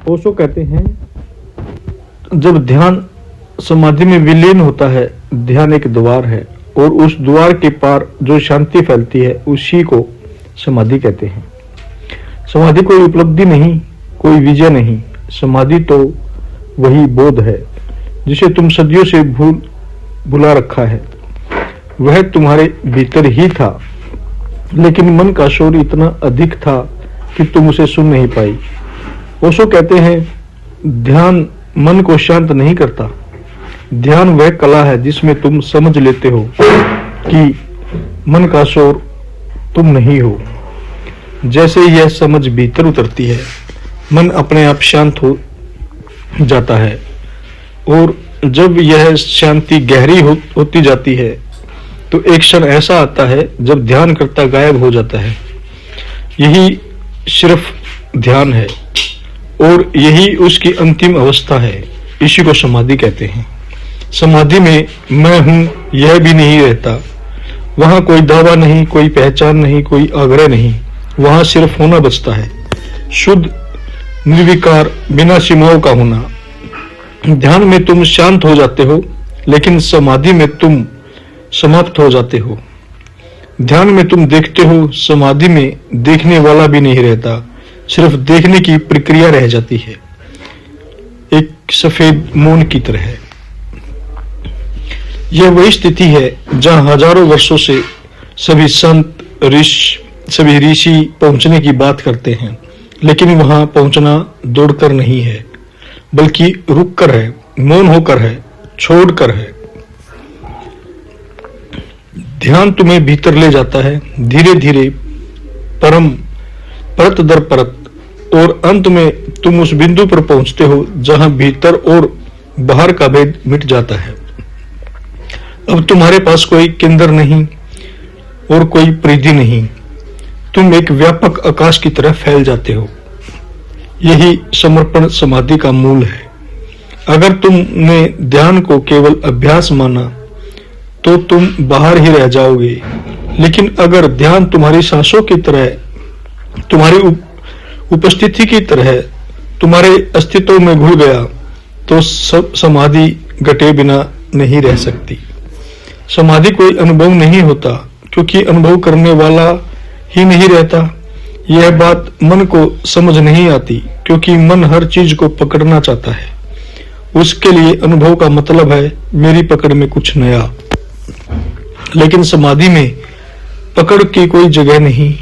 ओशो कहते हैं, जब ध्यान समाधि में विलीन होता है, ध्यान एक द्वार है और उस द्वार के पार जो शांति फैलती है उसी को समाधि कहते हैं। समाधि कोई उपलब्धि नहीं, कोई विजय नहीं। समाधि तो वही बोध है जिसे तुम सदियों से भुला रखा है। वह तुम्हारे भीतर ही था, लेकिन मन का शोर इतना अधिक था कि तुम उसे सुन नहीं पाई। ओशो कहते हैं, ध्यान मन को शांत नहीं करता। ध्यान वह कला है जिसमें तुम समझ लेते हो कि मन का शोर तुम नहीं हो। जैसे यह समझ भीतर उतरती है, मन अपने आप शांत हो जाता है और जब यह शांति गहरी होती जाती है तो एक क्षण ऐसा आता है जब ध्यान करता गायब हो जाता है। यही सिर्फ ध्यान है और यही उसकी अंतिम अवस्था है। इसी को समाधि कहते हैं। समाधि में मैं हूं यह भी नहीं रहता। वहां कोई दावा नहीं, कोई पहचान नहीं, कोई आग्रह नहीं। वहां सिर्फ होना बचता है, शुद्ध निर्विकार, बिना सीमाओं का होना। ध्यान में तुम शांत हो जाते हो, लेकिन समाधि में तुम समाप्त हो जाते हो। ध्यान में तुम देखते हो, समाधि में देखने वाला भी नहीं रहता, सिर्फ देखने की प्रक्रिया रह जाती है, एक सफेद मौन की तरह। यह वही स्थिति है जहां हजारों वर्षों से सभी संत सभी ऋषि पहुंचने की बात करते हैं, लेकिन वहां पहुंचना दौड़कर नहीं है, बल्कि रुककर है, मौन होकर है, छोड़कर है। ध्यान तुम्हें भीतर ले जाता है, धीरे धीरे, परत दर परत, और अंत में तुम उस बिंदु पर पहुंचते हो जहां भीतर और बाहर का भेद मिट जाता है। अब तुम्हारे पास कोई केंद्र नहीं और कोई परिधि नहीं। तुम एक व्यापक आकाश की तरह फैल जाते हो। यही समर्पण समाधि का मूल है। अगर तुमने ध्यान को केवल अभ्यास माना तो तुम बाहर ही रह जाओगे, लेकिन अगर ध्यान तुम्हारी सांसों की तरह, तुम्हारी उपस्थिति की तरह तुम्हारे अस्तित्व में घुल गया तो समाधि घटे बिना नहीं रह सकती। समाधि कोई अनुभव नहीं होता, क्योंकि अनुभव करने वाला ही नहीं रहता। यह बात मन को समझ नहीं आती, क्योंकि मन हर चीज को पकड़ना चाहता है। उसके लिए अनुभव का मतलब है मेरी पकड़ में कुछ नया। लेकिन समाधि में पकड़ की कोई जगह नहीं,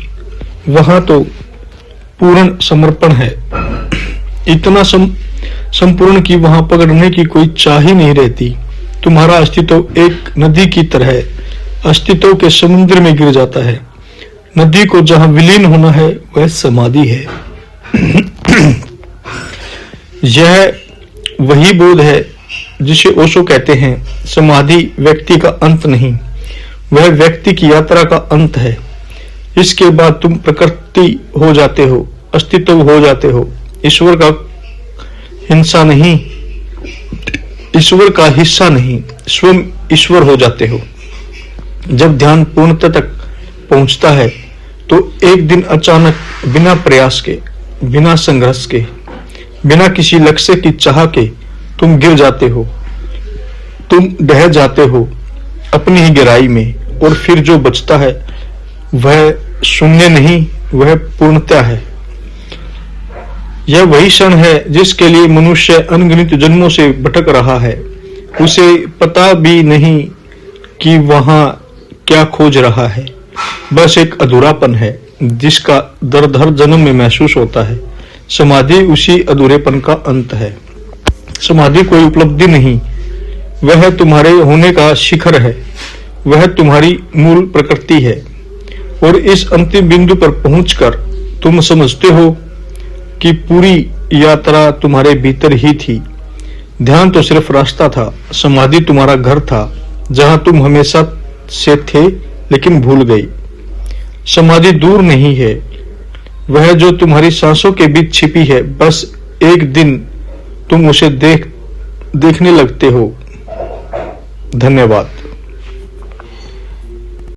वहां तो पूर्ण समर्पण है, इतना संपूर्ण कि वहां पकड़ने की कोई चाह ही नहीं रहती। तुम्हारा अस्तित्व एक नदी की तरह अस्तित्व के समुद्र में गिर जाता है। नदी को जहां विलीन होना है वह समाधि है। यह वही बोध है जिसे ओशो कहते हैं, समाधि व्यक्ति का अंत नहीं, वह व्यक्ति की यात्रा का अंत है। इसके बाद तुम प्रकृति हो जाते हो, अस्तित्व हो जाते हो, ईश्वर का हिस्सा नहीं, ईश्वर का हिस्सा नहीं, स्वयं ईश्वर हो जाते हो। जब ध्यान पूर्णता तक पहुंचता है तो एक दिन अचानक, बिना प्रयास के, बिना संघर्ष के, बिना किसी लक्ष्य की चाह के तुम गिर जाते हो, तुम ढह जाते हो अपनी ही गहराई में, और फिर जो बचता है वह शून्य नहीं, वह पूर्णता है। यह वही क्षण है जिसके लिए मनुष्य अनगिनत जन्मों से भटक रहा है। उसे पता भी नहीं कि वहां क्या खोज रहा है, बस एक अधूरापन है जिसका दर्द हर जन्म में महसूस होता है। समाधि उसी अधूरेपन का अंत है। समाधि कोई उपलब्धि नहीं, वह तुम्हारे होने का शिखर है, वह तुम्हारी मूल प्रकृति है। और इस अंतिम बिंदु पर पहुंचकर तुम समझते हो कि पूरी यात्रा तुम्हारे भीतर ही थी। ध्यान तो सिर्फ रास्ता था, समाधि तुम्हारा घर था जहां तुम हमेशा से थे लेकिन भूल गई। समाधि दूर नहीं है, वह जो तुम्हारी सांसों के बीच छिपी है, बस एक दिन तुम उसे देखने लगते हो। धन्यवाद।